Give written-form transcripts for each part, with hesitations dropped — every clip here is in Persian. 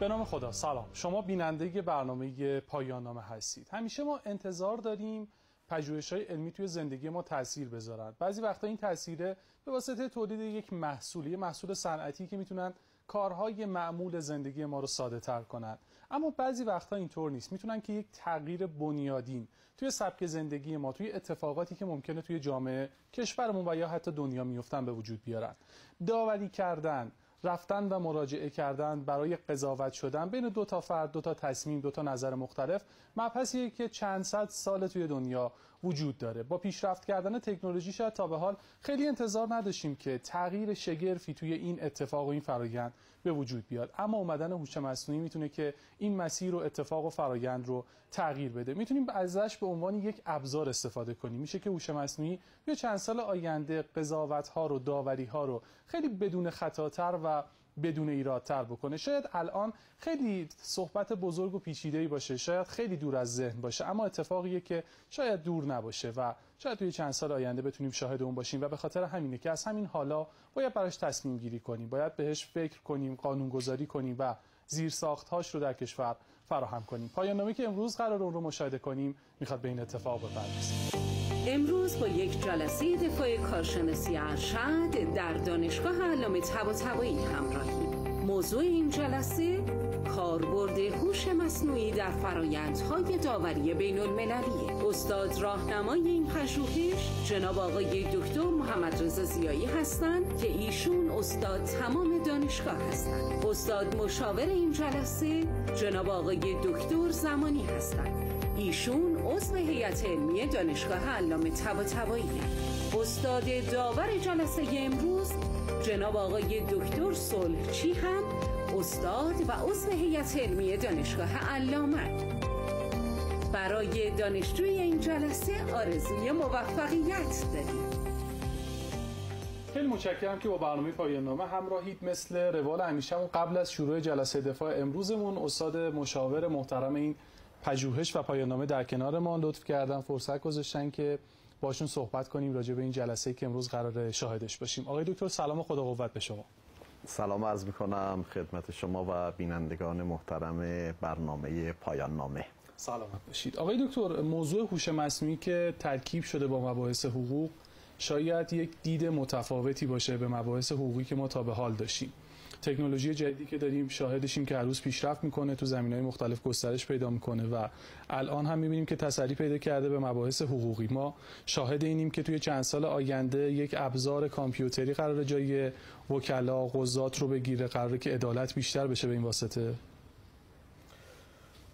به نام خدا. سلام، شما بیننده برنامه پایان نامه هستید. همیشه ما انتظار داریم پژوهش‌های علمی توی زندگی ما تاثیر بذارن. بعضی وقتا این تاثیر به واسطه تولید یک محصول صنعتی که میتونن کارهای معمول زندگی ما رو ساده تر کنن. اما بعضی وقتا اینطور نیست، میتونن که یک تغییر بنیادین توی سبک زندگی ما، توی اتفاقاتی که ممکنه توی جامعه کشورمون و یا حتی دنیا میفتن به وجود بیارن. داوری کردن، رفتن و مراجعه کردن برای قضاوت شدن بین دو تا فرد، دو تا تصمیم، دو تا نظر مختلف، مبحثیه که چند صد سال توی دنیا وجود داره. با پیشرفت کردن تکنولوژی شاید تا به حال خیلی انتظار نداشتیم که تغییر شگرفی توی این اتفاق و این فرآیند به وجود بیاد، اما اومدن هوش مصنوعی میتونه که این مسیر و اتفاق و فرآیند رو تغییر بده. میتونیم ازش به عنوان یک ابزار استفاده کنیم. میشه که هوش مصنوعی توی چند سال آینده قضاوت‌ها رو، داوری‌ها رو خیلی بدون خطاتر و بدون ایرادتر بکنه. شاید الان خیلی صحبت بزرگ و پیچیده‌ای باشه، شاید خیلی دور از ذهن باشه، اما اتفاقیه که شاید دور نباشه و شاید توی چند سال آینده بتونیم شاهد اون باشیم و به خاطر همینه که از همین حالا باید براش تصمیم گیری کنیم، باید بهش فکر کنیم، قانونگذاری کنیم و زیرساخت‌هاش رو در کشور فراهم کنیم. پایان‌نامه‌ای که امروز قرار اون رو مشاهده کنیم میخواد به این اتفاق بپردازه. امروز با یک جلسه دفاع کارشناسی ارشد در دانشگاه علامه طباطبایی همراهیم. موضوع این جلسه کاربرد هوش مصنوعی در فرآیندهای داوری بین المللی. استاد راهنمای این پژوهش جناب آقای دکتر محمدرضا زیایی هستند که ایشون استاد تمام دانشگاه هستند. استاد مشاور این جلسه جناب آقای دکتر زمانی هستند. ایشون عضو هیئت علمی دانشگاه علامه طباطبایی. استاد داور جلسه امروز جناب آقای دکتر صلحچی هم استاد و عضو هیئت علمی دانشگاه علامه. برای دانشجوی این جلسه آرزوی موفقیت داریم. خیلی متشکرم که با برنامه پایان نامه همراهید. مثل روال همیشه‌مون قبل از شروع جلسه دفاع امروزمون استاد مشاور محترم این پژوهش و پایان نامه در کنار ما لطف کردن، فرصت گذاشتن که باشون صحبت کنیم راجع به این جلسه‌ای که امروز قراره شاهدش باشیم. آقای دکتر سلام و خدا قوت به شما. سلام عرض می‌کنم خدمت شما و بینندگان محترم برنامه پایان نامه. سلامت باشید. آقای دکتر، موضوع هوش مصنوعی که ترکیب شده با مباحث حقوق شاید یک دید متفاوتی باشه به مباحث حقوقی که ما تا به حال داشتیم. تکنولوژی جدیدی که داریم شاهدشیم که هر روز پیشرفت میکنه، تو زمینه‌های مختلف گسترش پیدا میکنه و الان هم میبینیم که تسری پیدا کرده به مباحث حقوقی. ما شاهد اینیم که توی چند سال آینده یک ابزار کامپیوتری قراره جای وکلا، قضات رو بگیره، قراره که عدالت بیشتر بشه به این واسطه.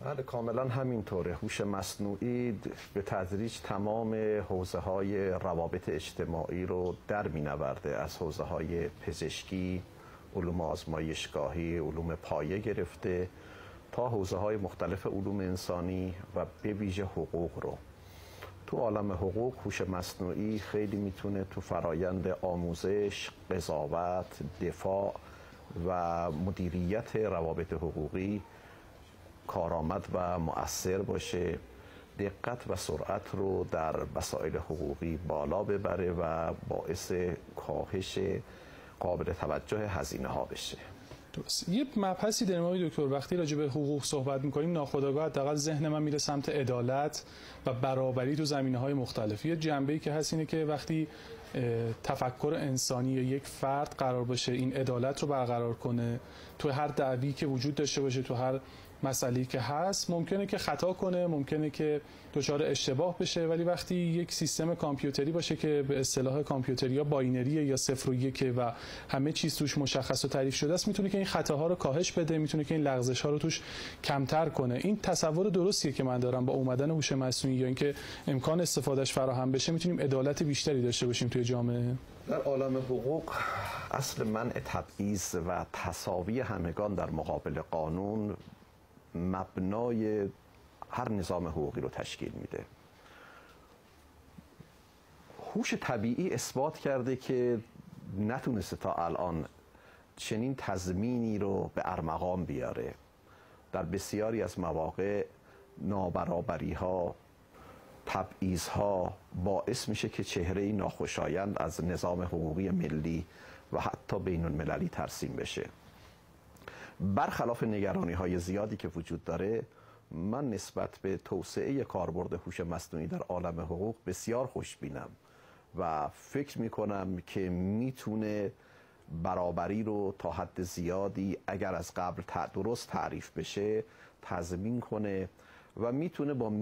بله کاملا همینطوره. هوش مصنوعی به تدریج تمام حوزه‌های روابط اجتماعی رو در می‌نورده، از حوزه‌های پزشکی، علوم آزمایشگاهی، علوم پایه گرفته تا حوزه‌های مختلف علوم انسانی و به ویژه حقوق رو. تو عالم حقوق هوش مصنوعی خیلی میتونه تو فرایند آموزش، قضاوت، دفاع و مدیریت روابط حقوقی کارآمد و مؤثر باشه، دقت و سرعت رو در مسائل حقوقی بالا ببره و باعث کاهش قابل توجه هزینه ها بشه. درست. یه مبحثی داریم آقای دکتر، وقتی راجع به حقوق صحبت می‌کنیم ناخودآگاه حداقل ذهن من میره سمت عدالت و برابری تو زمینه‌های مختلف. یه جنبه‌ای که هست اینه که وقتی تفکر انسانی یا یک فرد قرار باشه این عدالت رو برقرار کنه تو هر دعوی که وجود داشته باشه، تو هر مسئله‌ای که هست، ممکنه که خطا کنه، ممکنه که دچار اشتباه بشه، ولی وقتی یک سیستم کامپیوتری باشه که به اصطلاح کامپیوتری یا باینریه یا 0 و 1 و همه چیز توش مشخص و تعریف شده است، میتونه که این خطاها رو کاهش بده، میتونه که این لغزش‌ها رو توش کمتر کنه. این تصور درستیه که من دارم. با اومدن هوش مصنوعی یا اینکه امکان استفادهش فراهم بشه میتونیم عدالت بیشتری داشته باشیم توی جامعه. در عالم حقوق اصل منع تبعیض و تساوی همگان در مقابل قانون مبنای هر نظام حقوقی رو تشکیل میده. هوش طبیعی اثبات کرده که نتونسته تا الان چنین تضمینی رو به ارمغان بیاره. در بسیاری از مواقع نابرابری ها، تبعیض ها باعث میشه که چهره ناخوشایند از نظام حقوقی ملی و حتی بین المللی ترسیم بشه. برخلاف نگرانی‌های زیادی که وجود داره، من نسبت به توسعه کاربرد هوش مصنوعی در عالم حقوق بسیار خوشبینم و فکر میکنم که میتونه برابری رو تا حد زیادی اگر از قبل درست تعریف بشه تضمین کنه و میتونه با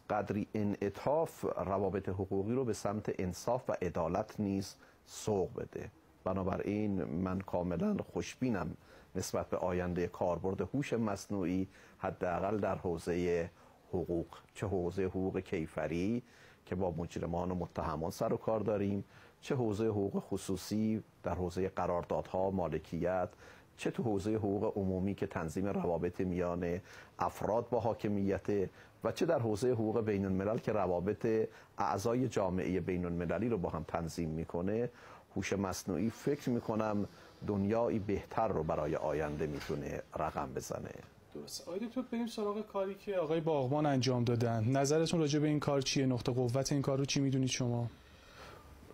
قدری انعطاف روابط حقوقی رو به سمت انصاف و عدالت نیز سوق بده. بنابراین من کاملا خوشبینم نسبت به آینده کاربرد هوش مصنوعی، حداقل در حوزه حقوق، چه حوزه حقوق کیفری که با مجرمان و متهمان سر و کار داریم، چه حوزه حقوق خصوصی در حوزه قراردادها، مالکیت، چه تو حوزه حقوق عمومی که تنظیم روابط میان افراد با حاکمیت و چه در حوزه حقوق بین الملل که روابط اعضای جامعه بین المللی رو با هم تنظیم میکنه. هوش مصنوعی فکر میکنم دنیایی بهتر رو برای آینده میتونه رقم بزنه. درست. آقای دکتر بریم سراغ کاری که آقای باغبان انجام دادن. نظرتون راجع به این کار چیه؟ نقطه قوت این کار رو چی میدونید شما؟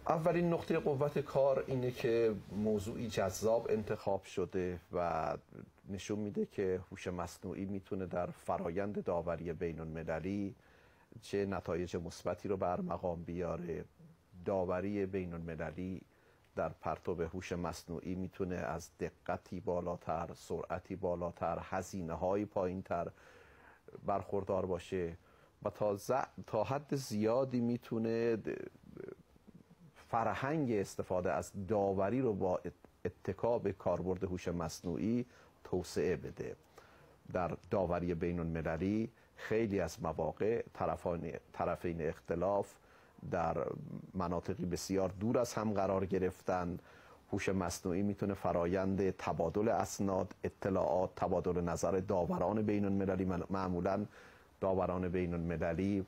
اولین نقطه قوت کار اینه که موضوعی جذاب انتخاب شده و نشون میده که هوش مصنوعی میتونه در فرایند داوری بین المللی چه نتایج مثبتی رو برمقام بیاره. داوری بین المللی در پرتو هوش مصنوعی میتونه از دقتی بالاتر، سرعتی بالاتر، هزینه‌های پایین‌تر برخوردار باشه و تا حد زیادی میتونه فرهنگ استفاده از داوری رو با اتکا به کاربرد هوش مصنوعی توسعه بده. در داوری بین المللی خیلی از مواقع طرفین اختلاف در مناطقی بسیار دور از هم قرار گرفتن. هوش مصنوعی میتونه فرایند تبادل اسناد، اطلاعات، تبادل نظر داوران بین المللی، معمولا داوران بین المللی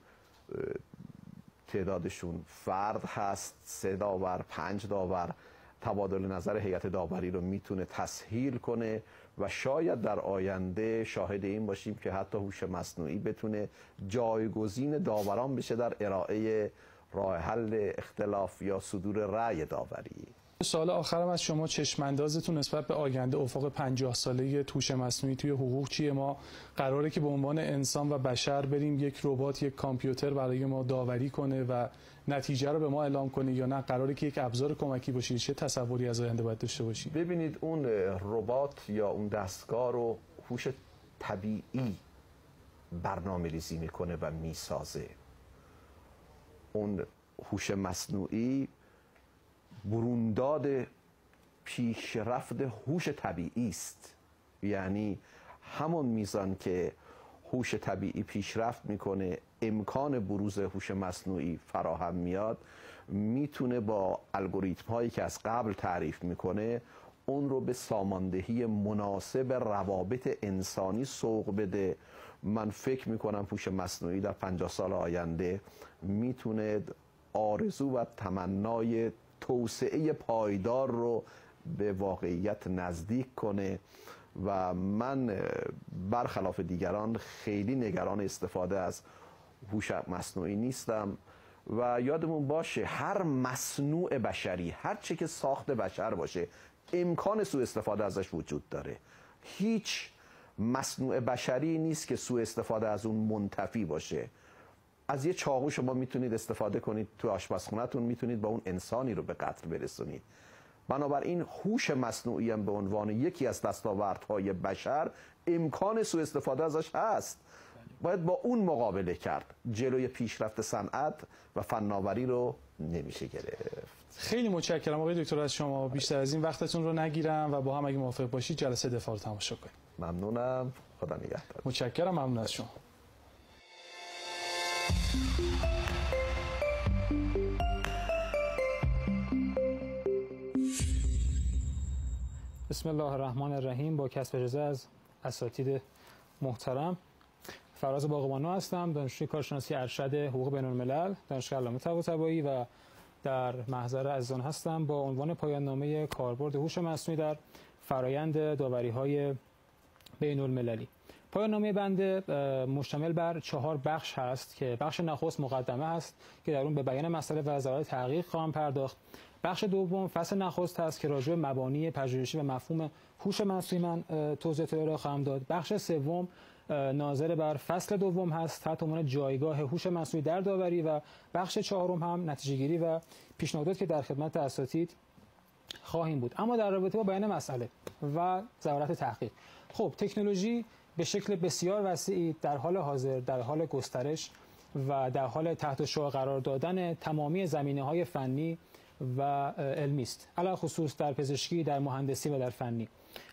تعدادشون فرد هست، 3 داور، 5 داور، تبادل نظر هیئت داوری رو میتونه تسهیل کنه و شاید در آینده شاهد این باشیم که حتی هوش مصنوعی بتونه جایگزین داوران بشه در ارائه راه حل اختلاف یا صدور رأی داوری. سوال آخرم از شما، چشماندازتون نسبت به آینده افق 50 ساله هوش مصنوعی توی حقوق چیه؟ ما قراره که به عنوان انسان و بشر بریم یک ربات، یک کامپیوتر برای ما داوری کنه و نتیجه رو به ما اعلام کنه، یا نه قراره که یک ابزار کمکی باشه؟ چه تصوری از آینده باید داشته باشیم؟ ببینید، اون ربات یا اون دستگاه رو هوش طبیعی برنامه‌ریزی میکنه و میسازه. اون هوش مصنوعی برونداد پیشرفت هوش طبیعی است. یعنی همون میزان که هوش طبیعی پیشرفت میکنه، امکان بروز هوش مصنوعی فراهم میاد، میتونه با الگوریتم هایی که از قبل تعریف میکنه اون رو به ساماندهی مناسب روابط انسانی سوق بده. من فکر میکنم هوش مصنوعی در 50 سال آینده میتونه آرزو و تمنای توسعه پایدار رو به واقعیت نزدیک کنه و من برخلاف دیگران خیلی نگران استفاده از هوش مصنوعی نیستم. و یادمون باشه هر مصنوع بشری، هر چه که ساخت بشر باشه، امکان سوء استفاده ازش وجود داره. هیچ مصنوع بشری نیست که سوء استفاده از اون منتفی باشه. از یه چاقو شما میتونید استفاده کنید تو آشپزخونه‌تون، میتونید با اون انسانی رو به قتل برسونید. بنابراین هوش مصنوعی هم به عنوان یکی از دستاوردهای بشر امکان سوء استفاده ازش هست. باید با اون مقابله کرد. جلوی پیشرفت صنعت و فناوری رو نمیشه گرفت. خیلی متشکرم آقای دکتر از شما. بیشتر از این وقتتون رو نگیرم و با هم اگه موافق باشید جلسه دفاع رو تماشا کنیم. ممنونم. خدا نگهدار. متشکرم. ممنون از شما. بسم الله الرحمن الرحیم. با کسب اجازه از اساتید محترم، فراز باغبانو هستم، دانشجوی کارشناسی ارشد حقوق بین الملل دانشگاه علامه طباطبایی و در محضر عزیزان هستم با عنوان پایان نامه کاربرد هوش مصنوعی در فرایند داوری‌های بین المللی. پایان نامه بنده مشتمل بر 4 بخش هست که بخش نخست مقدمه است که در اون به بیان مسئله و ضرایب تحقیق خواهم پرداخت. بخش دوم فصل نخست هست که راجع به مبانی پژوهشی و مفهوم هوش مصنوعی من توضیحات ارائه خواهم داد. بخش سوم ناظر بر فصل دوم هست تحت عنوان جایگاه هوش مصنوعی در داوری و بخش چهارم هم نتیجه‌گیری و پیشنهادات که در خدمت اساتید خواهیم بود. اما در رابطه با بیان مسئله و ضرورت تحقیق، خب تکنولوژی به شکل بسیار وسیعی در حال حاضر در حال گسترش و در حال تحت شعاع قرار دادن تمامی زمینه‌های فنی و علمی است، علاوه خصوص در پزشکی، در مهندسی و در فنی،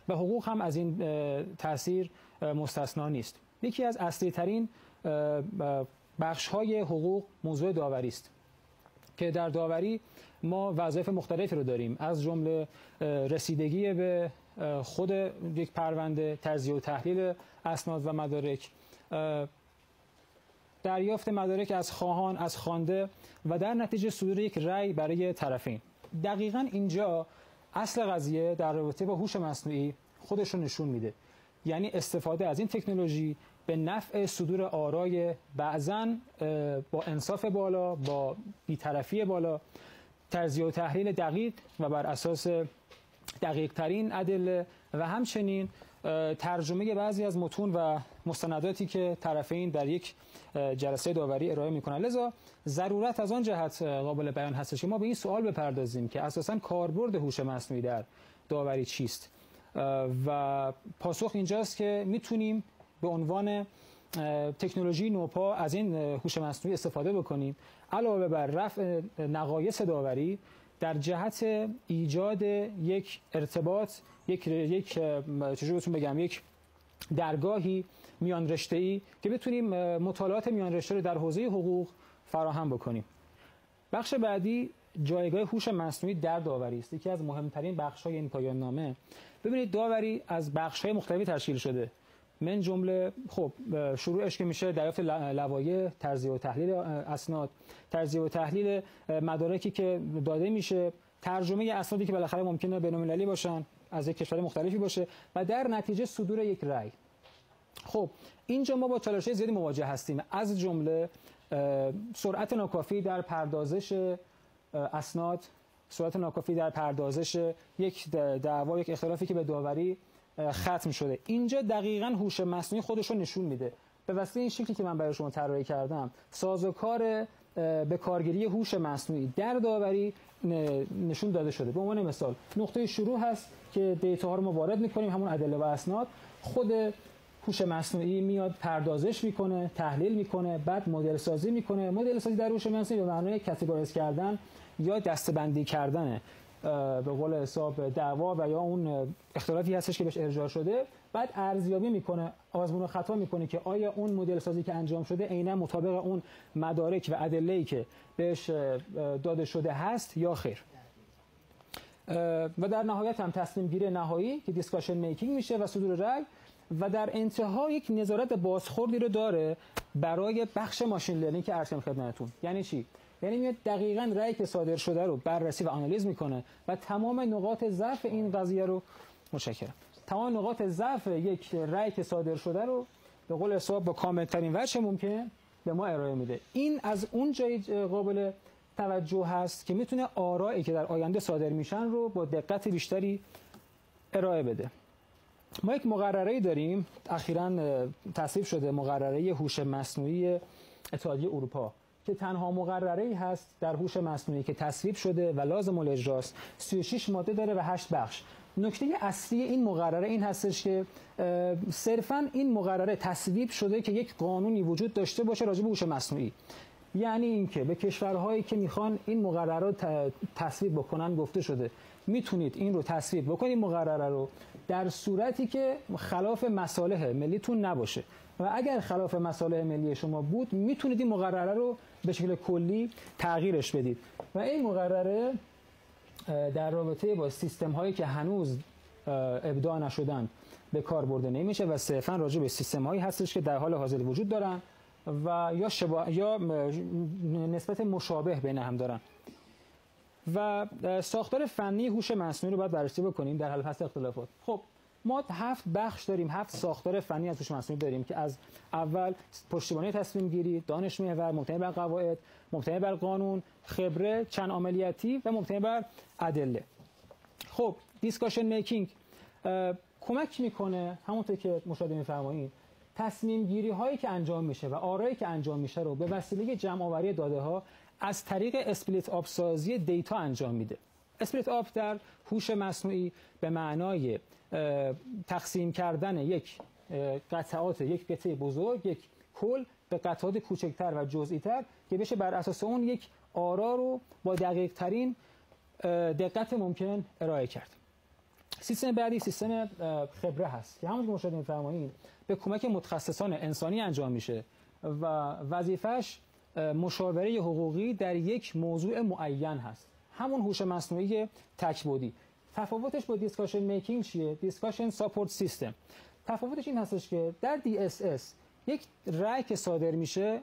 و حقوق هم از این تأثیر مستثنا نیست. یکی از اصلی ترین بخش‌های حقوق موضوع داوری است که در داوری ما وظایف مختلفی رو داریم، از جمله رسیدگی به خود یک پرونده، تجزیه و تحلیل اسناد و مدارک، دریافت مدارک از خواهان، از خوانده و در نتیجه صدور یک رأی برای طرفین. دقیقاً اینجا اصل قضیه در رابطه با هوش مصنوعی خودش رو نشون میده، یعنی استفاده از این تکنولوژی به نفع صدور آرای بعضاً با انصاف بالا، با بی‌طرفی بالا، تجزیه و تحلیل دقیق و بر اساس دقیق ترین ادله و همچنین ترجمه بعضی از متون و مستنداتی که طرفین در یک جلسه داوری ارائه میکنن. لذا ضرورت از آن جهت قابل بیان هستش که ما به این سوال بپردازیم که اساساً کاربرد هوش مصنوعی در داوری چیست، و پاسخ اینجاست که میتونیم به عنوان تکنولوژی نوپا از این هوش مصنوعی استفاده بکنیم علاوه بر رفع نقایص داوری در جهت ایجاد یک ارتباط، یک چجوری بهتون بگم، یک درگاهی میان رشته‌ای که بتونیم مطالعات میان رشته رو در حوزه حقوق فراهم بکنیم. بخش بعدی جایگاه هوش مصنوعی در داوری است. یکی از مهمترین بخش‌های این پایان نامه. ببینید داوری از بخش‌های مختلفی تشکیل شده، من جمله خب شروعش که میشه دریافت لوایح، تجزیه و تحلیل اسناد، تجزیه و تحلیل مدارکی که داده میشه، ترجمه اسنادی که بالاخره ممکنه بین‌المللی باشن، از یک کشور مختلفی باشه، و در نتیجه صدور یک رأی. خب اینجا ما با چالش‌های زیادی مواجه هستیم، از جمله سرعت ناکافی در پردازش اسناد، سرعت ناکافی در پردازش یک دعوا، یک اختلافی که به داوری ختم شده. اینجا دقیقاً هوش مصنوعی خودش رو نشون میده. به واسطه این شکلی که من برای شما طراحی کردم، سازوکار به کارگیری هوش مصنوعی در داوری نشون داده شده. به عنوان مثال نقطه شروع هست که دیتاها رو ما وارد می‌کنیم، همون ادله و اسناد، خود هوش مصنوعی میاد پردازش میکنه، تحلیل میکنه، بعد مدل سازی میکنه. مدل سازی در هوش مصنوعی به معنای کاتگوریز کردن یا دسته‌بندی کردنه، به قول حساب دعوا و یا اون اختلافی هستش که بهش ارجاع شده، بعد ارزیابی میکنه، آزمون و خطا میکنه که آیا اون مدل سازی که انجام شده عیناً مطابق اون مدارک و ادله‌ای که بهش داده شده هست یا خیر. و در نهایت هم تصمیم گیری نهایی که دیسکاشن میکینگ میشه و صدور رأی، و در انتها یک نظارت بازخوردی رو داره برای بخش ماشین لرنینگ که عرض کردم خدمتتون. یعنی چی؟ یعنی میاد دقیقاً رأیی که صادر شده رو بررسی و آنالیز میکنه و تمام نقاط ضعف این قضیه رو تمام نقاط ضعف یک رأی که صادر شده رو به قول حساب با کامل ترین وجه ممکن به ما ارائه میده. این از اون جای قابل توجه هست که میتونه آرایی که در آینده صادر میشن رو با دقت بیشتری ارائه بده. ما یک مقرره‌ای داریم، اخیراً تصویب شده، مقرره هوش مصنوعی اتحادیه اروپا، که تنها مقرره‌ای هست در هوش مصنوعی که تصویب شده و لازم الاجراست. 36 ماده داره و 8 بخش. نکته اصلی این مقرره این هستش که صرفاً این مقرره تصویب شده که یک قانونی وجود داشته باشه راجع به هوش مصنوعی. یعنی اینکه به کشورهایی که میخوان این مقرره رو تصویب بکنن گفته شده میتونید این رو تصویب بکنید، مقرره رو، در صورتی که خلاف مصالح ملیتون نباشه، و اگر خلاف مصالح ملی شما بود میتونید این مقرره رو به شکل کلی تغییرش بدید. و این مقرره در رابطه با سیستم هایی که هنوز ابداع نشدن به کار برده نمیشه و صرفا راجع به سیستم هایی هستش که در حال حاضر وجود دارن و یا نسبت مشابه بین هم دارن. و ساختار فنی هوش مصنوعی رو باید بررسی بکنیم در حل فصل اختلافات. خب ما 7 بخش داریم، 7 ساختار فنی از هوش مصنوعی داریم که از اول پشتیبانی تصمیم گیری، دانش محور، مبتنی بر قواعد، مبتنی بر قانون، خبره، چند عملیاتی و مبتنی بر ادله. خب دیسکاشن میکینگ کمک میکنه همونطور که مشاهده می‌فرمایید تصمیم گیری هایی که انجام میشه و آرایی که انجام میشه رو به وسیله جمع آوری داده ها از طریق اسپلیت آپ سازی دیتا انجام میده. اسپلیت آپ در هوش مصنوعی به معنای تقسیم کردن یک قطعات، یک قطعه بزرگ، یک کل به قطعات کوچکتر و جزئی تر که بشه بر اساس اون یک آرا رو با دقیق ترین دقت ممکن ارائه کرد. سیستم بعدی سیستم خبره هست که همونطور که مشاهده می‌فرمایید به کمک متخصصان انسانی انجام میشه و وظیفش مشاوره حقوقی در یک موضوع معین هست. همون هوش مصنوعی تک‌بعدی. تفاوتش با دیسکاشن میکینگ چیه؟ دیسکاشن ساپورت سیستم. تفاوتش این هستش که در DSS یک رأی که صادر میشه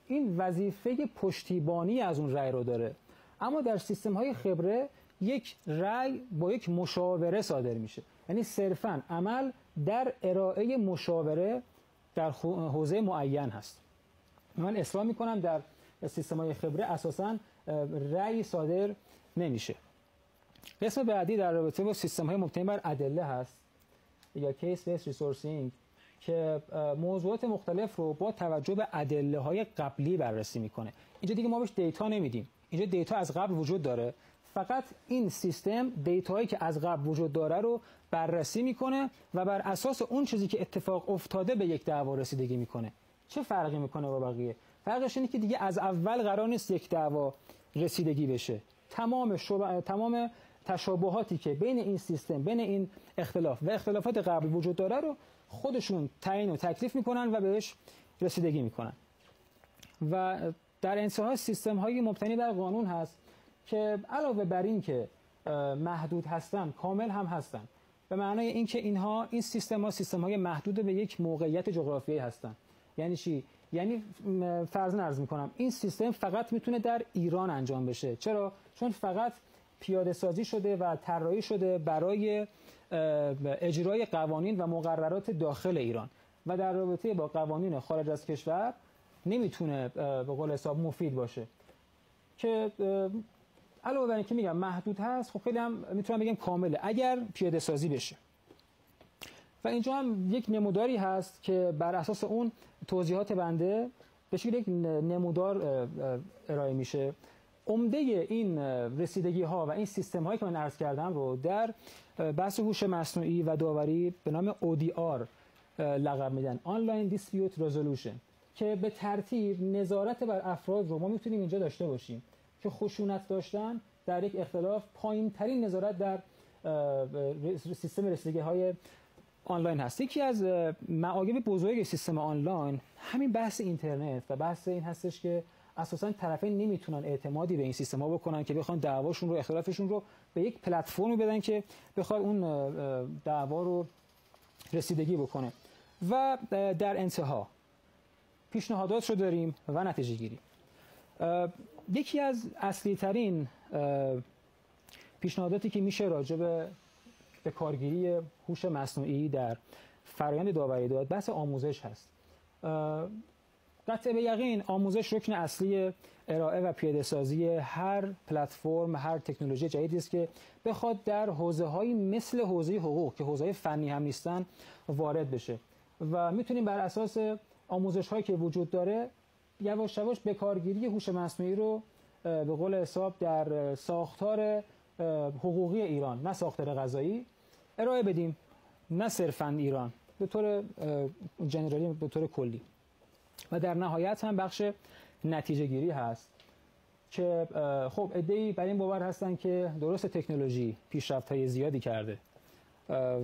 این وظیفه پشتیبانی از اون رأی رو داره، اما در سیستم‌های خبره یک رأی با یک مشاوره صادر میشه، یعنی صرفاً عمل در ارائه مشاوره در حوزه معین هست. من اصلاح میکنم در سیستم‌های خبره اساساً رأی صادر نمیشه. قسم بعدی در رابطه با سیستم‌های مبتنی بر ادله هست یا کیس بیس ریسورسینگ که موضوعات مختلف رو با توجه به ادله‌های قبلی بررسی میکنه. اینجا دیگه ما بهش دیتا نمیدیم، اینجا دیتا از قبل وجود داره، فقط این سیستم دیتایی که از قبل وجود داره رو بررسی میکنه و بر اساس اون چیزی که اتفاق افتاده به یک دعوا رسیدگی میکنه. چه فرقی میکنه با بقیه؟ فرقش اینه که دیگه از اول قرار نیست یک دعوا رسیدگی بشه. تمام تشابهاتی که بین این سیستم، بین این اختلاف و اختلافات قبل وجود داره رو خودشون تعیین و تکلیف میکنن و بهش رسیدگی میکنن. و در انتها سیستم های مبتنی بر قانون هست که علاوه بر این که محدود هستن کامل هم هستن، به معنای اینکه این سیستم های محدود به یک موقعیت جغرافیایی هستن. یعنی چی؟ یعنی فرضاً عرض میکنم این سیستم فقط میتونه در ایران انجام بشه. چرا؟ چون فقط پیاده سازی شده و طراحی شده برای اجرای قوانین و مقررات داخل ایران و در رابطه با قوانین خارج از کشور نمیتونه به قول حساب مفید باشه. که علاوه بر اینکه میگم محدود هست، خب خیلی هم میتونم بگم کامله اگر پیاده سازی بشه. و اینجا هم یک نموداری هست که بر اساس اون توضیحات بنده به شکل یک نمودار ارائه میشه. عمده این رسیدگی ها و این سیستم هایی که من عرض کردم رو در بحث هوش مصنوعی و داوری به نام ODR لقب میدن، Online Dispute Resolution، که به ترتیب نظارت بر افراد رو ما میتونیم اینجا داشته باشیم که خشونت داشتن در یک اختلاف پایین ترین نظارت در سیستم رسیدگی های آنلاین هست. یکی از معایب بزرگ سیستم آنلاین همین بحث اینترنت و بحث این هستش که اساساً طرفین نمیتونن اعتمادی به این سیستم ها بکنن که بخوان دعواشون رو، اختلافشون رو به یک پلتفرمی بدن که بخواد اون دعوا رو رسیدگی بکنه. و در انتها پیشنهادات رو داریم و نتیجه گیری. یکی از اصلی ترین پیشنهاداتی که میشه راجع به کارگیری هوش مصنوعی در فرآیند داوری داد بحث آموزش هست. قطع به یقین آموزش رکن اصلی ارائه و پیاده سازی هر پلتفرم، هر تکنولوژی جدیدی است که بخواد در حوزه‌هایی مثل حوزه حقوق که حوزه فنی هم نیستن وارد بشه و میتونیم بر اساس آموزش‌هایی که وجود داره یواش یواش به کارگیری هوش مصنوعی رو به قول حساب در ساختار حقوقی ایران، نه ساختار قضایی، ارائه بدیم، نه صرفاً ایران، به طور جنرالی، به طور کلی. و در نهایت هم بخش نتیجه گیری هست که خب عده‌ای بر این باور هستن که درست تکنولوژی پیشرفت‌های زیادی کرده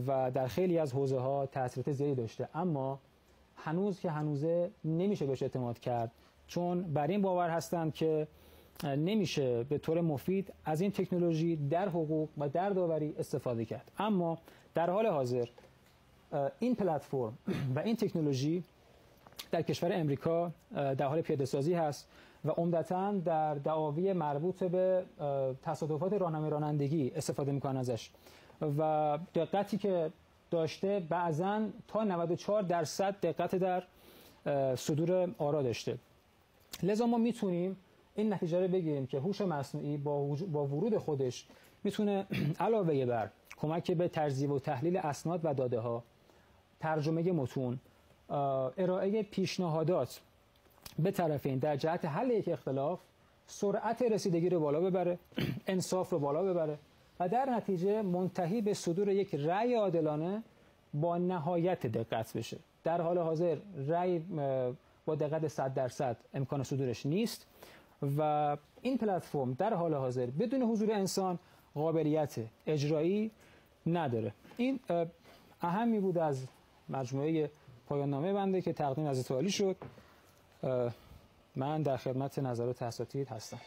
و در خیلی از حوزه‌ها تأثیرات زیادی داشته، اما هنوزه نمیشه بهش اعتماد کرد، چون بر این باور هستن که نمیشه به طور مفید از این تکنولوژی در حقوق و در داوری استفاده کرد. اما در حال حاضر این پلتفرم و این تکنولوژی در کشور امریکا در حال پیاده سازی هست و عمدتاً در دعاوی مربوط به تصادفات راهنمای رانندگی استفاده میکنن ازش و دقتی که داشته، بعضاً تا 94% دقت در صدور آرا داشته. لذا ما میتونیم این نتیجه رو بگیریم که هوش مصنوعی با ورود خودش میتونه علاوه بر کمک به تجزیه و تحلیل اسناد و داده ها، ترجمه متون، ارائه پیشنهادات به طرفین در جهت حل یک اختلاف، سرعت رسیدگی رو بالا ببره، انصاف رو بالا ببره و در نتیجه منتهی به صدور یک رأی عادلانه با نهایت دقت بشه. در حال حاضر رأی با دقت 100% امکان صدورش نیست و این پلتفرم در حال حاضر بدون حضور انسان قابلیت اجرایی نداره. این اهمی بود از مجموعه پایان نامه بنده که تقدیم از عالی شد. من در خدمت نظرات اساتید هستم.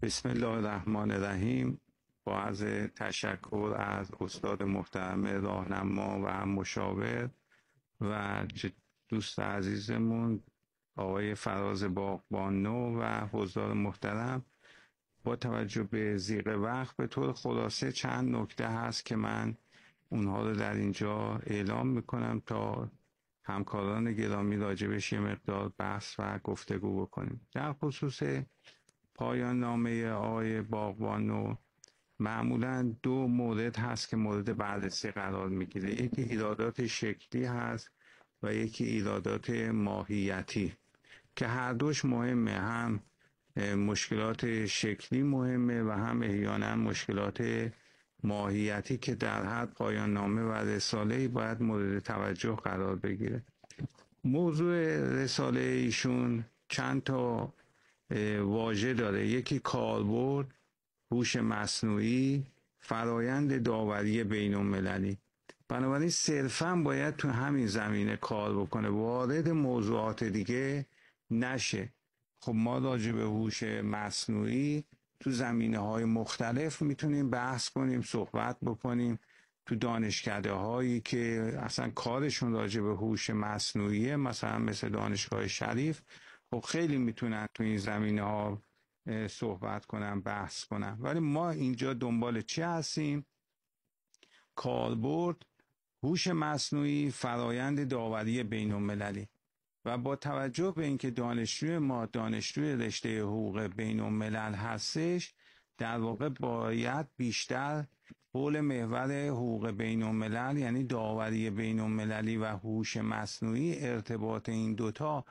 بسم الله الرحمن الرحیم. با عرض تشکر از استاد محترم راهنما و مشاور و دوست عزیزمون آقای فراز باغبانو و حضار محترم، با توجه به ضیق وقت به طور خلاصه چند نکته هست که من اونها رو در اینجا اعلام میکنم تا همکاران گرامی راجبش یه مقدار بحث و گفتگو بکنیم. در خصوص پایان نامه آقای باغبانو معمولا دو مورد هست که مورد بررسی قرار میگیره. یکی ایرادات شکلی هست و یکی ایرادات ماهیتی که هر دوش مهمه. هم مشکلات شکلی مهمه و هم احیانا مشکلات ماهیتی که در هر پایان نامه و رساله‌ای باید مورد توجه قرار بگیره. موضوع رساله ایشون چند تا واژه داره. یکی کاربرد، هوش مصنوعی، فرایند داوری بین المللی. بنابراین صرفاً باید تو همین زمینه کار بکنه، وارد موضوعات دیگه نشه. خب ما راجع به هوش مصنوعی تو زمینه‌های مختلف میتونیم بحث کنیم، صحبت بکنیم. تو دانشکده هایی که اصلا کارشون راجع به هوش مصنوعیه، مثلا مثل دانشگاه شریف، خب خیلی میتونن تو این زمینه‌ها صحبت کنن، بحث کنن. ولی ما اینجا دنبال چی هستیم؟ کاربرد، هوش مصنوعی، فرایند داوری بین المللی. و با توجه به اینکه دانشجوی ما دانشجوی رشته حقوق بین الملل هستش، در واقع باید بیشتر حول محور حقوق بین الملل، یعنی داوری بین المللی و هوش مصنوعی، ارتباط این دوتا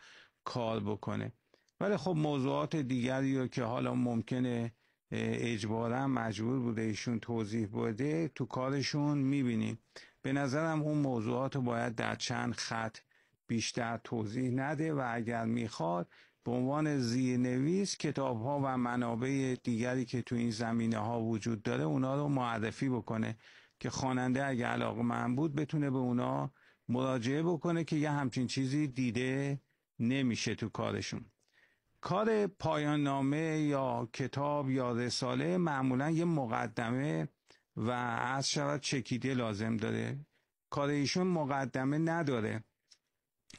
کار بکنه. ولی خب موضوعات دیگری رو که حالا ممکنه اجبارا مجبور بوده ایشون توضیح بده تو کارشون میبینیم. به نظرم اون موضوعات رو باید در چند خط بیشتر توضیح نده و اگر میخواد به عنوان زیرنویس کتاب ها و منابع دیگری که تو این زمینه ها وجود داره اونا رو معرفی بکنه که خواننده اگر علاقه‌مند بود بتونه به اونا مراجعه بکنه که یه همچین چیزی دیده نمیشه تو کارشون. کار پایان نامه یا کتاب یا رساله معمولا یه مقدمه و عرض شود چکیده لازم داره. کار ایشون مقدمه نداره.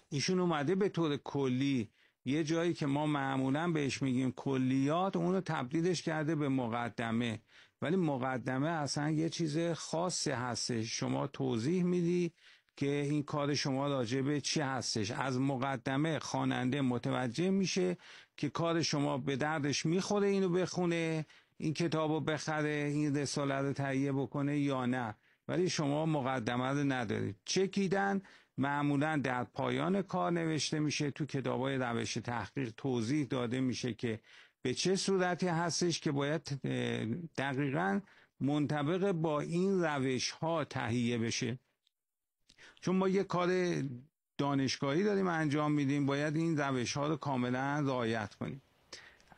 ایشون اومده به طور کلی یه جایی که ما معمولا بهش میگیم کلیات، اونو تبدیلش کرده به مقدمه. ولی مقدمه اصلا یه چیز خاصی هستش. شما توضیح میدی که این کار شما راجع به چی هستش. از مقدمه خواننده متوجه میشه که کار شما به دردش میخوره اینو بخونه، این کتابو بخره، این رساله رو تهیه بکنه یا نه. ولی شما مقدمه رو ندارید. چکیدن معمولا در پایان کار نوشته میشه. تو کتابای روش تحقیق توضیح داده میشه که به چه صورتی هستش که باید دقیقاً منطبق با این روش ها تهیه بشه. چون ما یه کار دانشگاهی داریم انجام میدیم، باید این روش ها رو کاملا رعایت کنیم.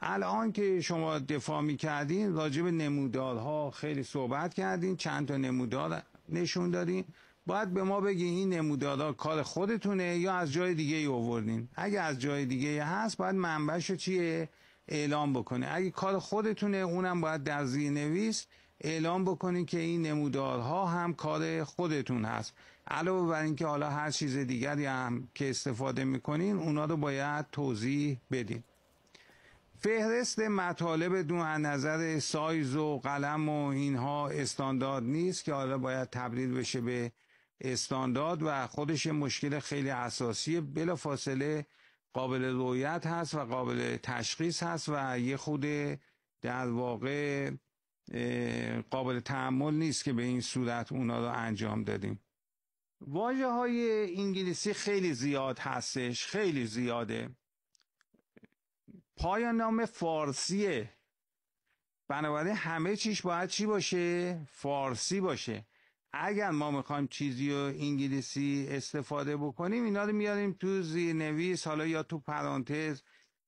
الان که شما دفاع میکردین راجع به نمودارها خیلی صحبت کردین، چند تا نمودار نشون دادین. باید به ما بگین این نمودارها کار خودتونه یا از جای دیگه ای آوردین. اگه از جای دیگه هست باید منبعشو چیه اعلام بکنه. اگه کار خودتونه اونم باید در زیرنویس اعلام بکنین که این نمودارها هم کار خودتون هست. علاوه بر این که حالا هر چیز دیگری هم که استفاده میکنین اونا رو باید توضیح بدین. فهرست مطالب دون از نظر سایز و قلم و اینها استاندارد نیست که حالا باید تبدیل بشه به استاندارد و خودش مشکل خیلی اساسی، بلافاصله قابل رؤیت هست و قابل تشخیص هست و یه خود در واقع قابل تحمل نیست که به این صورت اونا رو انجام دادیم. واژه های انگلیسی خیلی زیاد هستش، خیلی زیاده. پایان نام فارسیه، بنابراین همه چیش باید چی باشه؟ فارسی باشه. اگر ما میخوایم چیزی رو انگلیسی استفاده بکنیم اینا رو میاریم تو زیرنویس حالا یا تو پرانتز،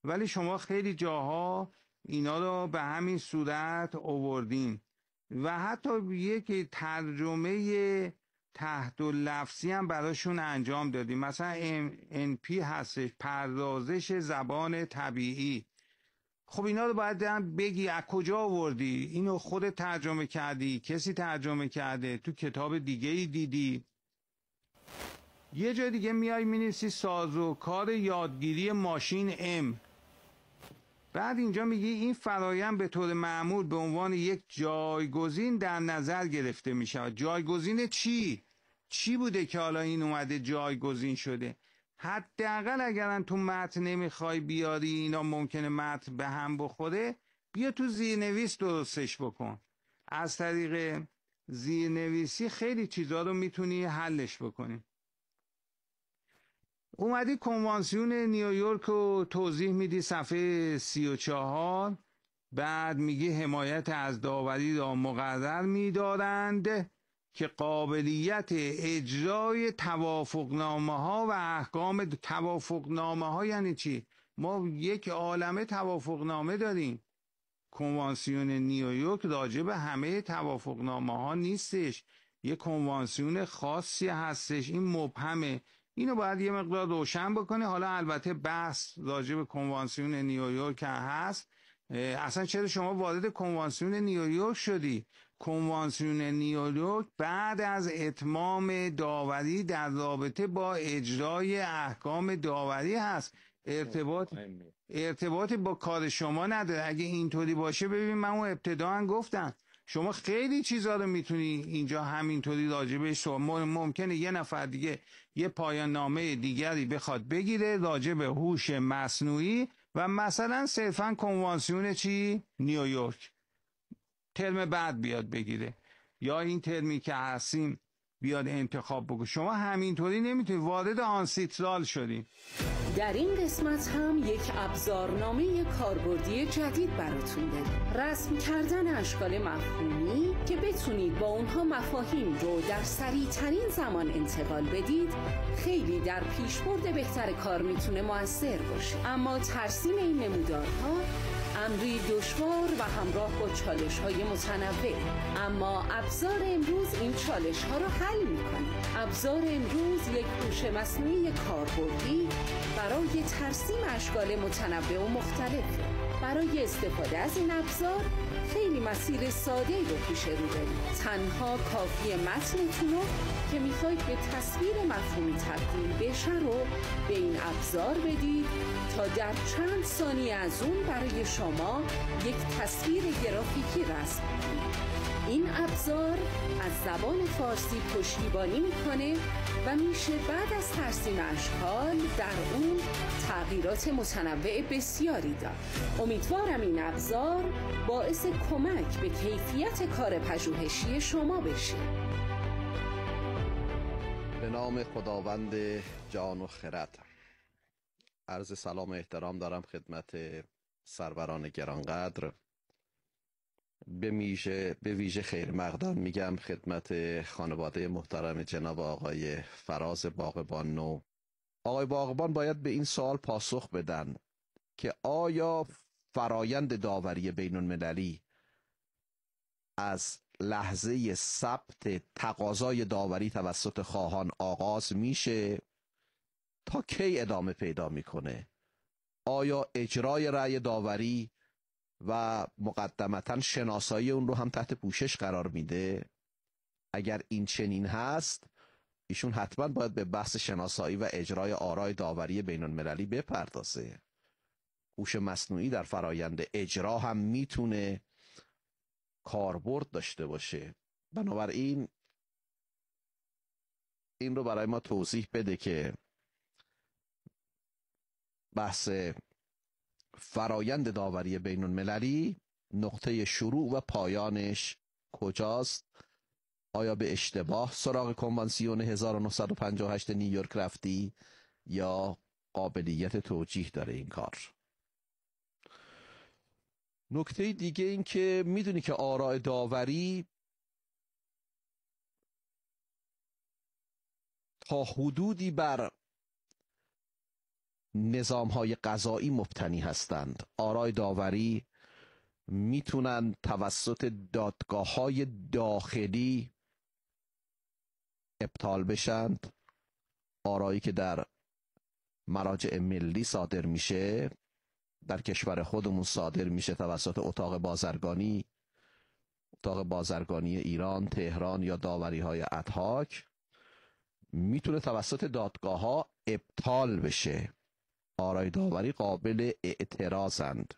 ولی شما خیلی جاها اینا رو به همین صورت آوردین و حتی یک ترجمه تحت لفظی هم براشون انجام دادیم. مثلا NP هستش، پردازش زبان طبیعی. خب اینا رو باید بگی از کجا آوردی؟ اینو خودت ترجمه کردی؟ کسی ترجمه کرده؟ تو کتاب دیگه ای دیدی؟ یه جای دیگه میای مینویسی سازوکار یادگیری ماشین M، بعد اینجا میگی این فرایند به طور معمول به عنوان یک جایگزین در نظر گرفته میشه. جایگزین چی؟ چی بوده که حالا این اومده جایگزین شده؟ حداقل اگرن تو متن نمیخوای بیاری، اینا ممکنه متن به هم بخوره، بیا تو زیرنویس درستش بکن. از طریق زیرنویسی خیلی چیزا رو میتونی حلش بکنی. اومدی کنوانسیون نیویورک رو توضیح میدی صفحه 34، بعد میگی حمایت از داوری را مقرر می‌دارند که قابلیت اجرای توافقنامه ها و احکام توافقنامه ها یعنی چی؟ ما یک عالمه توافقنامه داریم. کنوانسیون نیویورک راجع به همه توافقنامه ها نیستش، یک کنوانسیون خاصی هستش، این مبهمه. اینو باید یه مقدار روشن بکنه. حالا البته بحث راجع به کنوانسیون نیویورک هست. اصلا چرا شما وارد کنوانسیون نیویورک شدی؟ کنوانسیون نیویورک بعد از اتمام داوری در رابطه با اجرای احکام داوری هست، ارتباطی با کار شما نداره. اگه اینطوری باشه، ببین من اون ابتداً گفتم شما خیلی چیزا رو میتونی اینجا همینطوری راجبش، ممکنه یه نفر دیگه یه پایان نامه دیگری بخواد بگیره راجب هوش مصنوعی و مثلا صرفاً کنوانسیون چی؟ نیویورک، ترم بعد بیاد بگیره، یا این ترمی که هستیم بیاد انتخاب بکنه. شما همینطوری نمیتونی، وارد آنسیترال شدیم. در این قسمت هم یک ابزارنامه کاربردی جدید براتون داریم. رسم کردن اشکال مفهومی که بتونید با اونها مفاهیم رو در سریع ترین زمان انتقال بدید خیلی در پیشبرد بهتر کار میتونه مؤثر باشه. اما ترسیم این نمودارها امری دشوار و همراه با چالش‌های متنوع، اما ابزار امروز این چالش‌ها رو حل می‌کنه. ابزار امروز یک هوش مصنوعی کاربردی برای ترسیم اشکال متنوع و مختلفه. برای استفاده از این ابزار خیلی مسیر ساده‌ای رو پیش رو دارید. تنها کافیه متنتون رو که میخواید به تصویر مفهومی تبدیل بشه رو به این ابزار بدید تا در چند ثانیه از اون برای شما یک تصویر گرافیکی رسم کنید. این ابزار از زبان فارسی پشتیبانی میکنه و میشه بعد از ترسیم اشکال در اون تغییرات متنوع بسیاری داد. امیدوارم این ابزار باعث کمک به کیفیت کار پژوهشی شما بشه. به نام خداوند جان و خرد. عرض سلام و احترام دارم خدمت سروران گرانقدر. به ویژه خیر مقدم میگم خدمت خانواده محترم جناب آقای فراز باغبان نو. آقای باغبان باید به این سوال پاسخ بدن که آیا فرایند داوری بین المللی از لحظه ثبت تقاضای داوری توسط خواهان آغاز میشه تا کی ادامه پیدا میکنه؟ آیا اجرای رأی داوری و مقدمتاً شناسایی اون رو هم تحت پوشش قرار میده؟ اگر این چنین هست، ایشون حتما باید به بحث شناسایی و اجرای آرای داوری بین المللی بپردازه. هوش مصنوعی در فرایند اجرا هم میتونه کاربرد داشته باشه. بنابراین این رو برای ما توضیح بده که بحث فرایند داوری بین المللی نقطه شروع و پایانش کجاست؟ آیا به اشتباه سراغ کنوانسیون 1958 نیویورک رفتی یا قابلیت توجیه داره این کار؟ نکته دیگه این که میدونی که آراء داوری تا حدودی بر نظام‌های قضایی مبتنی هستند. آراء داوری میتونن توسط دادگاه‌های داخلی ابطال بشند. آرایی که در مراجع ملی صادر میشه، در کشور خودمون صادر میشه توسط اتاق بازرگانی ایران، تهران یا داوری‌های ادهاک، میتونه توسط دادگاه‌ها ابطال بشه. آرای داوری قابل اعتراضند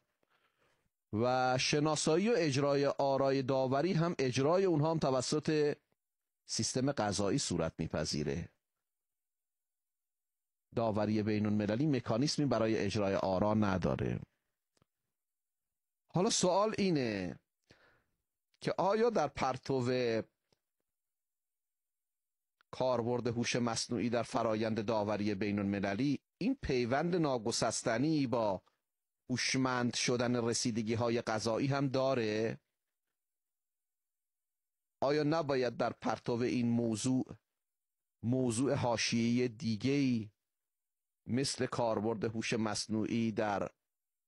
و شناسایی و اجرای آرای داوری هم اجرای اونها هم توسط سیستم قضایی صورت میپذیره. داوری بین المللی مکانیزمی برای اجرای آرا نداره. حالا سوال اینه که آیا در پرتو کاربرد هوش مصنوعی در فرایند داوری بین المللی این پیوند ناگسستنی با هوشمند شدن رسیدگی های قضایی هم داره؟ آیا نباید در پرتو این موضوع حاشیه‌ای دیگه‌ای مثل کاربرد هوش مصنوعی در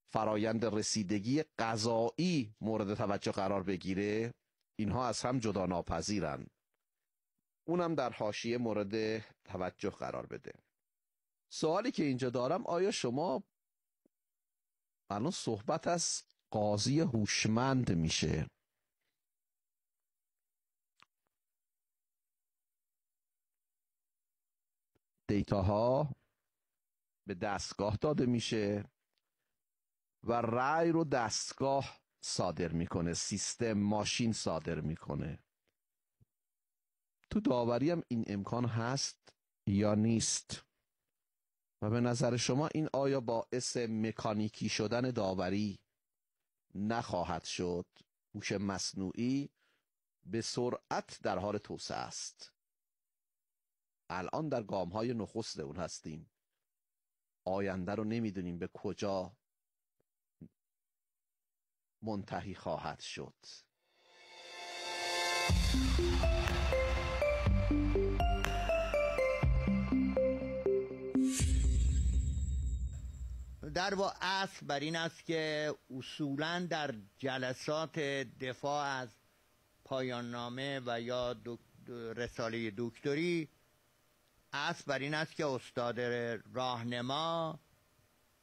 فرایند رسیدگی قضایی مورد توجه قرار بگیره؟ اینها از هم جدا ناپذیرن. اونم در حاشیه مورد توجه قرار بده. سوالی که اینجا دارم، آیا شما الان صحبت از قاضی هوشمند میشه؟ دیتاها به دستگاه داده میشه و رأی رو دستگاه صادر میکنه، سیستم ماشین صادر میکنه. تو داوری هم این امکان هست یا نیست؟ و به نظر شما این آیا باعث مکانیکی شدن داوری نخواهد شد؟ هوش مصنوعی به سرعت در حال توسعه است. الان در گام‌های نخست اون هستیم. آینده رو نمیدونیم به کجا منتهی خواهد شد. در واقع اصل بر این است که اصولاً در جلسات دفاع از پایان نامه و یا رساله دکتری اصل بر این است که استاد راهنما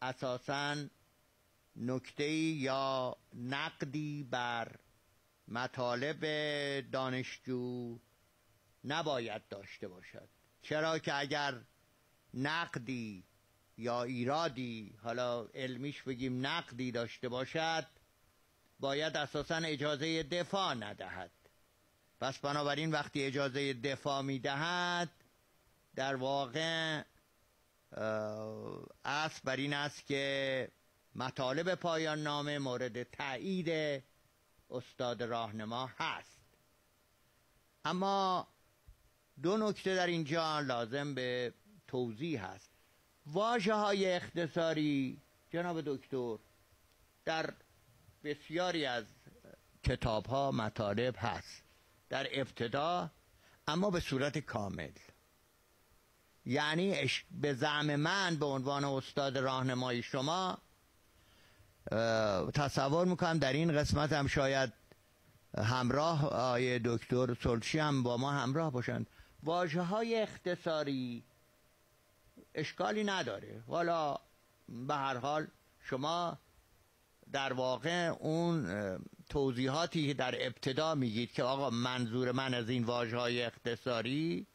اساساً نکته‌ای یا نقدی بر مطالب دانشجو نباید داشته باشد. چرا که اگر نقدی یا ایرادی، حالا علمیش بگیم نقدی داشته باشد، باید اساساً اجازه دفاع ندهد. پس بنابراین وقتی اجازه دفاع میدهد، در واقع اصل بر این است که مطالب پایان نامه مورد تایید استاد راهنما هست. اما دو نکته در اینجا لازم به توضیح هست. واژه‌های اختصاری جناب دکتر در بسیاری از کتاب‌ها مطالب هست در ابتدا، اما به صورت کامل. یعنی به زعم من به عنوان استاد راهنمای شما تصور میکنم در این قسمت هم شاید همراه آقای دکتر سلچی هم با ما همراه باشند. واژه‌های اختصاری اشکالی نداره. حالا به هر حال شما در واقع اون توضیحاتی که در ابتدا میگید که آقا منظور من از این واژه‌های اختصاری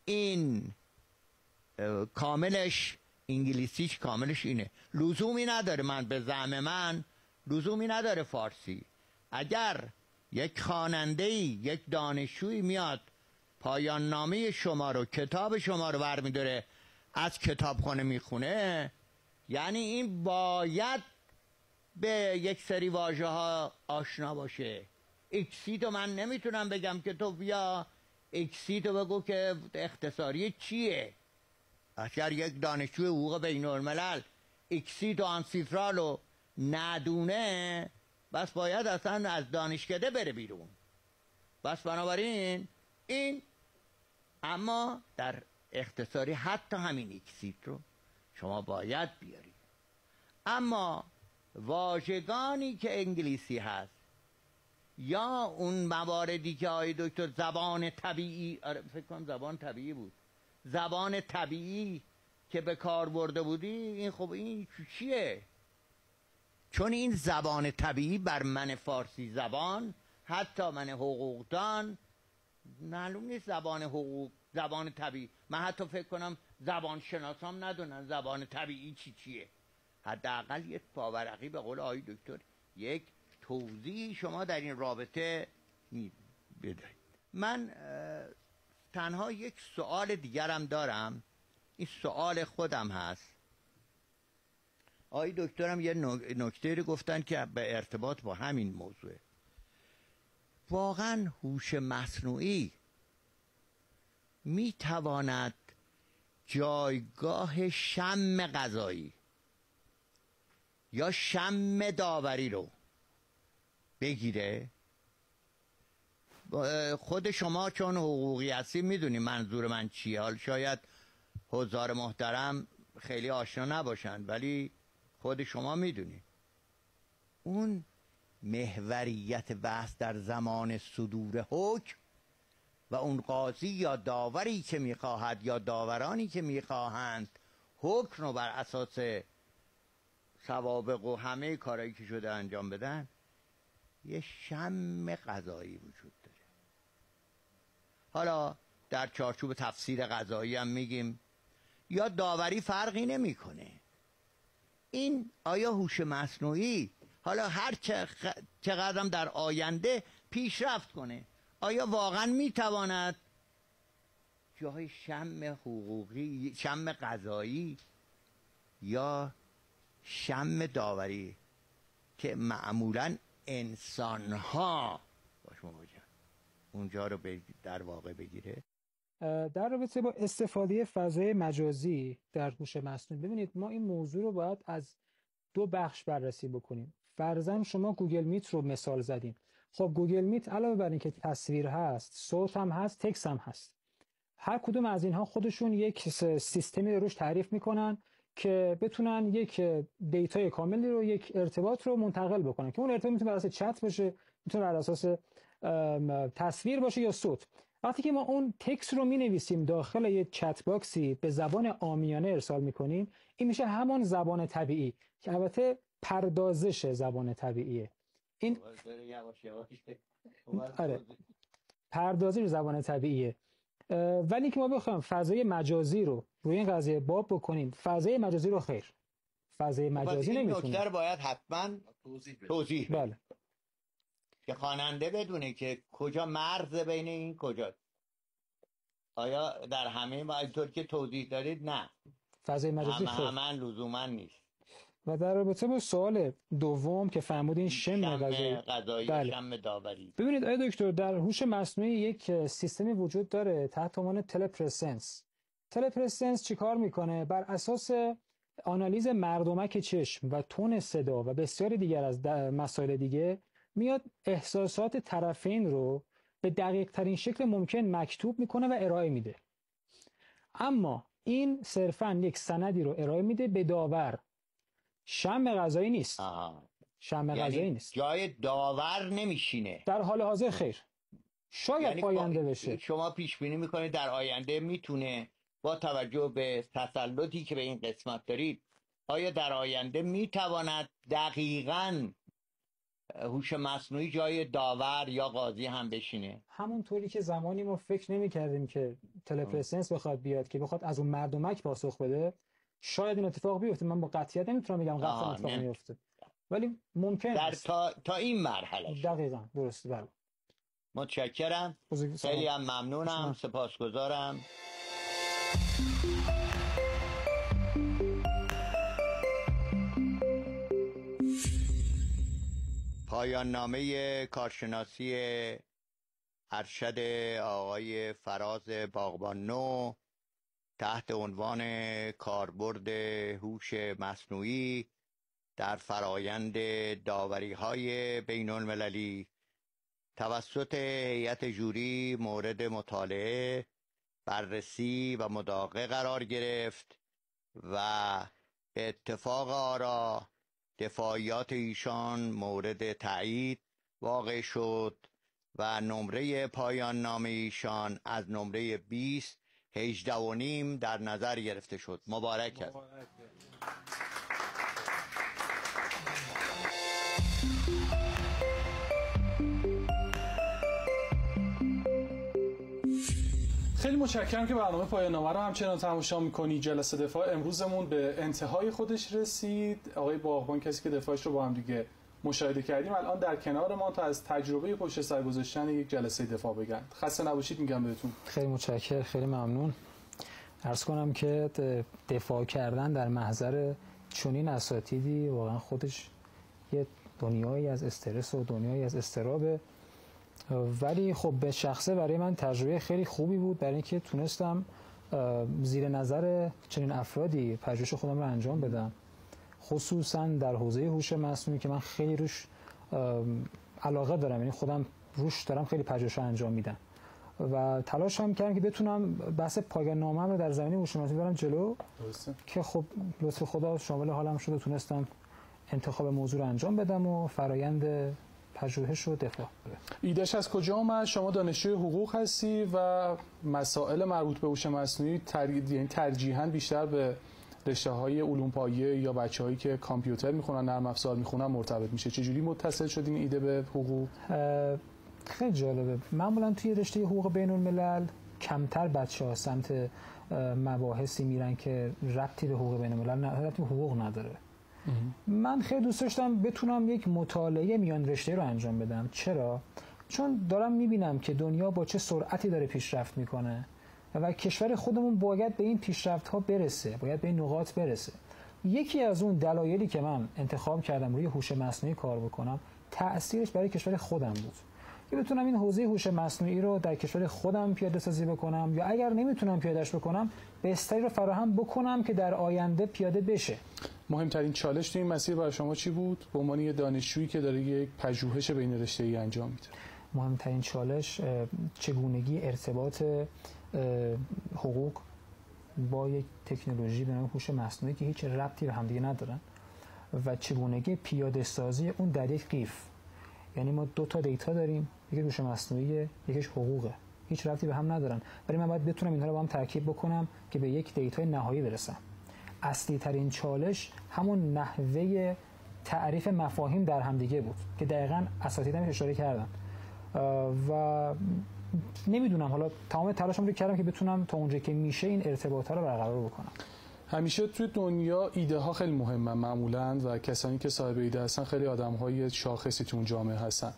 این کاملش انگلیسیش کاملش اینه. لزومی نداره، من به زعم من لزومی نداره فارسی. اگر یک خواننده‌ای، یک دانشجویی میاد پایان نامه شما رو، کتاب شما رو برمی‌داره از کتابخانه میخونه، یعنی این باید به یک سری واژه ها آشنا باشه. اکسیتو من نمیتونم بگم که تو بیا اکسیتو بگو که اختصاری چیه. اگر یک دانشجوی حقوق بین الملل اکسیت و آنسیترال رو ندونه، بس باید اصلا از دانشکده بره بیرون. بس بنابراین این، اما در اختصاری حتی همین اکسیت رو شما باید بیارید. اما واژگانی که انگلیسی هست یا اون مواردی که آقای دکتر زبان طبیعی، فکر کنم زبان طبیعی بود، زبان طبیعی که به کار برده بودی، این خب این چیه؟ چون این زبان طبیعی بر من فارسی زبان، حتی من حقوقدان، معلوم نیست زبان حقوق، زبان طبیعی. من حتی فکر کنم زبان شناسام ندونن زبان طبیعی چیه. حداقل یک پاورقی به قول آقای دکتر، یک توضیح شما در این رابطه بدهید. من تنها یک سوال دیگرم دارم، این سوال خودم هست. آقای دکترم یه نکته رو گفتن که به ارتباط با همین موضوع. واقعا هوش مصنوعی می تواند جایگاه شم غذایی یا شم داوری رو بگیره؟ خود شما چون حقوقی هستی میدونی منظور من چیه. حال شاید حضار محترم خیلی آشنا نباشن، ولی خود شما میدونی اون محوریت بحث در زمان صدور حکم و اون قاضی یا داوری که میخواهد یا داورانی که میخواهند حکم رو بر اساس سوابق و همه کارهایی که شده انجام بدن، یه شم قضایی وجود داره. حالا در چارچوب تفسیر قضایی هم میگیم یا داوری فرقی نمیکنه. این آیا هوش مصنوعی حالا هر چقدرم در آینده پیشرفت کنه، آیا واقعا میتواند جای شم حقوقی، شم قضایی یا شم داوری که معمولا انسان‌ها باش مواجهن اونجا رو در واقع بگیره؟ در رابطه با استفاده فضای مجازی در هوش مصنوعی، ببینید ما این موضوع رو باید از دو بخش بررسی بکنیم. فرضاً شما گوگل میت رو مثال زدین. خب گوگل میت علاوه بر اینکه تصویر هست، صوت هم هست، تکست هم هست. هر کدوم از اینها خودشون یک سیستمی رو روش تعریف میکنن که بتونن یک دیتای کاملی رو، یک ارتباط رو منتقل بکنن که اون ارتباط میتونه بر اساس چت باشه، میتونه بر اساس تصویر باشه یا صوت. وقتی که ما اون تکست رو می‌نویسیم داخل یک چت باکسی به زبان عامیانه ارسال می‌کنیم، این میشه همون زبان طبیعی که البته پردازش زبان طبیعیه. این آره پردازش زبان طبیعیه. ولی که ما بخوایم فضای مجازی رو روی این قضیه باب بکنیم، فضای مجازی رو خیر، فضای مجازی نمیتونه. این نکته باید حتما توضیح بله، که خواننده بدونه که کجا مرز بین این کجاست. آیا در همه اینطور که توضیح دارید؟ نه، فضای مجازی خیر همه لزوما نیست. و در رابطه با سوال دوم که فرمودین شم غذایی، بله. شم داوری، ببینید آقای دکتر، در هوش مصنوعی یک سیستمی وجود داره تحت عنوان تلپرسنس. تلپرسنس چیکار میکنه؟ بر اساس آنالیز مردمک چشم و تون صدا و بسیاری دیگر از مسائل دیگه میاد احساسات طرفین رو به دقیق ترین شکل ممکن مکتوب میکنه و ارائه میده. اما این صرفاً یک سندی رو ارائه میده به داور. شم غذایی نیست. شم غذایی نیست. جای داور نمیشینه در حال حاضر خیر. شاید آینده بشه. شما پیش بینی میکنید در آینده میتونه با توجه به تسلطی که به این قسمت دارید، آیا در آینده میتواند دقیقاً هوش مصنوعی جای داور یا قاضی هم بشینه؟ همونطوری که زمانی ما فکر نمی کردیم که تلپرسنس بخواد بیاد که بخواد از اون مردمک پاسخ بده، شاید این اتفاق بیفته، من با قطعیت نمیتونم بگم قطعا اتفاق میفته، ولی ممکن است تا این مرحله. دقیقاً درسته. بله متشکرم، خیلی هم ممنونم، سپاسگزارم. پایان نامه کارشناسی ارشد آقای فراز باغبان نو تحت عنوان کاربرد هوش مصنوعی در فرایند داوری‌های بین‌المللی توسط هیئت جوری مورد مطالعه، بررسی و مداقه قرار گرفت و به اتفاق آرا دفاعیات ایشان مورد تایید واقع شد و نمره پایان نامه ایشان از نمره 20 18.5 در نظر گرفته شد. مبارک است. خیلی متشکرم که برنامه پایان نامه رو همچنان تماشا می‌کنی. جلسه دفاع امروزمون به انتهای خودش رسید. آقای باغبان کسی که دفاعش رو با هم دیگه مشاهده کردیم الان در کنار ما تا از تجربه پشت سر گذاشتن یک جلسه دفاع بگن. خسته نباشید میگم بهتون. خیلی متشکرم، خیلی ممنون. عرض کنم که دفاع کردن در محضر چنین اساتیدی واقعا خودش یه دنیایی از استرس و دنیایی از اضطرابه، ولی خب به شخصه برای من تجربه خیلی خوبی بود، برای اینکه تونستم زیر نظر چنین افرادی پژوهش خودم رو انجام بدم، خصوصا در حوزه هوش مصنوعی که من خیلی روش علاقه دارم، یعنی خودم روش دارم خیلی پژوهش انجام میدم و تلاش هم کردم که بتونم بحث پایان نامه‌ام رو در زمینه هوش مصنوعی برم جلو. درسته. که خب لطف خدا شامل حالم شد و تونستم انتخاب موضوع رو انجام بدم و فرایند پژوهش و دفاع. ایدهش از کجا اومد؟ شما دانشجوی حقوق هستی و مسائل مربوط به هوش مصنوعی یعنی ترجیحاً بیشتر به رشته‌های علوم پایه یا بچه‌هایی که کامپیوتر میخونن، نرم افزار میخونن مرتبط میشه. چجوری متصل شد این ایده به حقوق؟ خیلی جالبه. معمولا توی رشته حقوق بین‌الملل کمتر بچه‌ها سمت مباحثی میرن که ربطی به حقوق بین‌الملل ربطی به حقوق نداره. من خیلی دوست داشتم بتونم یک مطالعه میان رشته رو انجام بدم. چرا؟ چون دارم میبینم که دنیا با چه سرعتی داره پیشرفت میکنه و کشور خودمون باید به این پیشرفت ها برسه، باید به این نقاط برسه. یکی از اون دلایلی که من انتخاب کردم روی هوش مصنوعی کار بکنم تأثیرش برای کشور خودم بود که بتونم این حوزه هوش مصنوعی رو در کشور خودم پیاده سازی بکنم، یا اگر نمیتونم پیادهش بکنم بستری رو فراهم بکنم که در آینده پیاده بشه. مهمترین چالش تو این مسیر برای شما چی بود به عنوان یه دانشجویی که داره یک پژوهش بین رشته‌ای انجام میده؟ مهمترین چالش چگونگی ارتباط حقوق با یک تکنولوژی به نام هوش مصنوعی که هیچ ربطی به همدیگه ندارن و چگونگی پیاده سازی اون در یک قیف. یعنی ما دو تا دیتا داریم، یکی هوش مصنوعی، یکیش حقوقه، هیچ ربطی به هم ندارن، ولی من باید بتونم اینها رو با هم ترکیب بکنم که به یک دیتای نهایی برسم. اصلی ترین چالش همون نحوه تعریف مفاهیم در همدیگه بود که دقیقاً اساتیدم اشاره کردن و نمیدونم، حالا تمام تلاشم رو کردم که بتونم تا اونجا که میشه این ارتباطات رو برقرار بکنم. همیشه توی دنیا ایده ها خیلی مهمن معمولاً و کسانی که صاحب ایده هستن خیلی آدم‌های شاخصی تو اون جامعه هستن،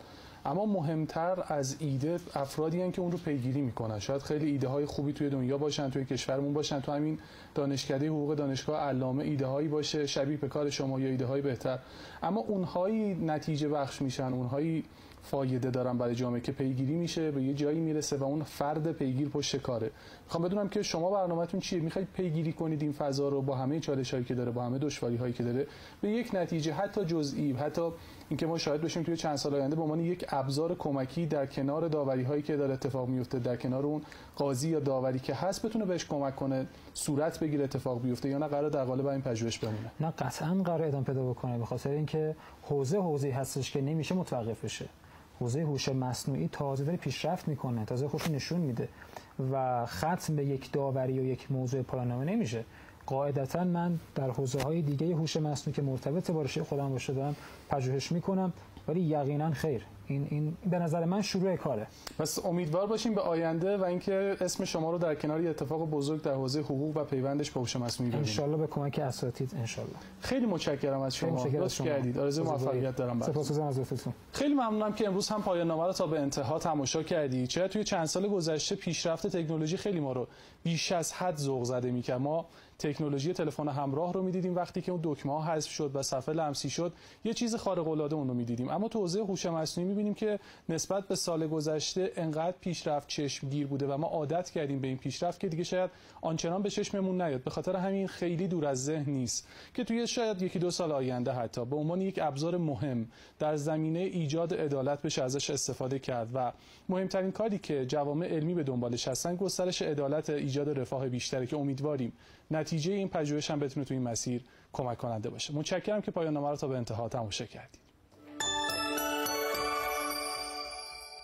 اما مهمتر از ایده افرادی هستن که اون رو پیگیری میکنن. شاید خیلی ایده های خوبی توی دنیا باشن، توی کشورمون باشن، تو همین دانشکده حقوق دانشگاه علامه ایده هایی باشه شبیه به کار شما یا ایده های بهتر، اما اونهایی نتیجه بخش میشن، اونهایی فایده دارن برای جامعه که پیگیری میشه، به یه جایی میرسه و اون فرد پیگیر پشت کاره. میخوام بدونم که شما برنامه‌تون چیه؟ میخواید پیگیری کنید این فضا رو با همه چالش‌هایی که داره، با همه دشواری‌هایی که داره، به یک نتیجه حتی جزئی، حتی اینکه ما شاهد بشیم توی چند سال آینده به عنوان یک ابزار کمکی در کنار داوری‌هایی که داره اتفاق میفته، در کنار اون قاضی یا داوری که هست بتونه بهش کمک کنه صورت بگیره، اتفاق بیفته، یا نه قرار در قالب این پژوهش بمونه؟ نه قطعاً قرار ادامه پیدا بکنه، به خاطر اینکه حوزه هستش که نمیشه متوقف بشه. حوزه هوش مصنوعی تازه داره پیشرفت میکنه، تازه خودش نشون میده و ختم به یک داوری و یک موضوع پایان‌نامه نمیشه. قاعدتاً من در حوزه‌های دیگه هوش مصنوعی که مرتبط با رشته خودم باشه دارم پژوهش میکنم، ولی یقینا خیر، این به نظر من شروع کاره. پس امیدوار باشیم به آینده و اینکه اسم شما رو در کنار اتفاق بزرگ در حوزه حقوق و پیوندش با هوش مصنوعی ببینیم. ان شاءالله به کمک اساتید ان شاءالله. خیلی متشکرم از شما. لطف کردید. آرزوی موفقیت دارم براتون. سپاسگزارم از لطفتون. خیلی ممنونم که امروز هم پایان نامه رو تا به انتها تماشا کردید. چرا توی چند سال گذشته پیشرفت تکنولوژی خیلی ما رو بیش از حد ذوق زده می‌کرد. ما تکنولوژی تلفن همراه رو می‌دیدیم وقتی که اون دکمه‌ها حذف شد و صفحه لمسی شد، یه چیز خارق‌العاده اون رو می‌دیدیم. اما تو حوزه هوش مصنوعی می‌بینیم که نسبت به سال گذشته انقدر پیشرفت چشمگیر بوده و ما عادت کردیم به این پیشرفت که دیگه شاید آنچنان به چشممون نیاد. به خاطر همین خیلی دور از ذهن نیست که توی شاید یکی دو سال آینده حتی به عنوان یک ابزار مهم در زمینه ایجاد عدالت بشه ازش استفاده کرد و مهمترین کاری که جوامع علمی به دنبالش هستن گسترش عدالت، ایجاد رفاه بیشتره که امیدواریم نتیجه این پژوهش هم بتونه توی این مسیر کمک کننده باشه. متشکرم که پایان نامه رو تا به انتها تماشا کردید.